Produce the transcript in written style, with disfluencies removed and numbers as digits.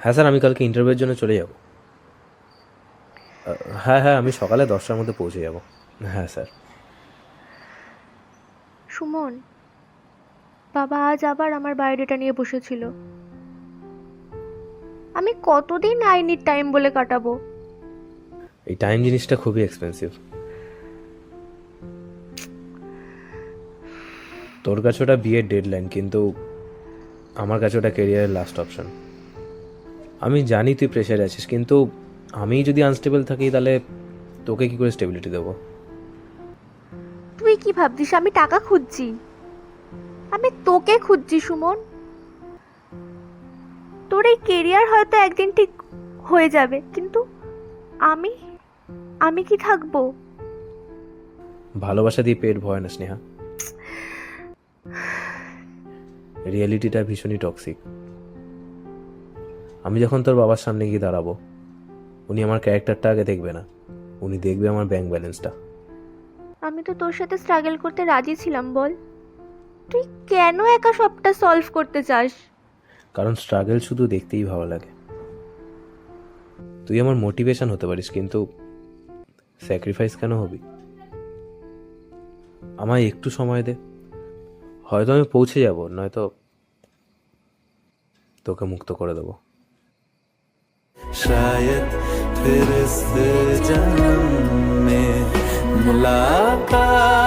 হ্যাঁ স্যার, আমি কালকে ইন্টারভিউয়ের জন্য চলে যাব। হ্যাঁ হ্যাঁ, আমি সকালে 10টার মধ্যে পৌঁছে যাব। হ্যাঁ স্যার। সুমন, বাবা আজ আবার আমার বায়োডাটা নিয়ে বসেছিল। আমি কতদিন আই নিড টাইম বলে কাটাবো? এই টাইম জিনিসটা খুবই এক্সপেন্সিভ। তোর কাছে ওটা বিয়ের ডেডলাইন, কিন্তু আমার কাছে ওটা কেরিয়ারের লাস্ট অপশন। আমি জানি তুই প্রেশারে আছিস, কিন্তু আমি যদি আনস্টেবল থাকি তাহলে তোকে কি করে স্টেবিলিটি দেবো? তুই কি ভাবছিস আমি টাকা খুঁজছি? আমি তোকে খুঁজছি সুমন। তোর এই কেরিয়ার হয়তো একদিন ঠিক হয়ে যাবে, কিন্তু আমি আমি কি থাকবো? ভালোবাসা দিয়ে পেট ভয় না স্নেহা। রিয়েলিটিটা ভীষণই টক্সিক। আমি যখন তোর বাবার সামনে গিয়ে দাঁড়াবো, উনি আমার ক্যারেক্টারটা আগে দেখবে না, উনি দেখবে আমার ব্যাংক ব্যালেন্সটা। আমি তো তোর সাথে স্ট্রাগল করতে রাজি ছিলাম, বল তুই কেন একা সবটা সলভ করতে চাস? কারণ স্ট্রাগল শুধু দেখতেই ভালো লাগে। তুই আমার মোটিভেশন হতে পারিস, কিন্তু স্যাক্রিফাইস কেন হবি? আমায় একটু সময় দে, হয়তো আমি পৌঁছে যাব, নয়তো তোকে মুক্ত করে দেবো। शायद फिर इस जन्म में मुलाकात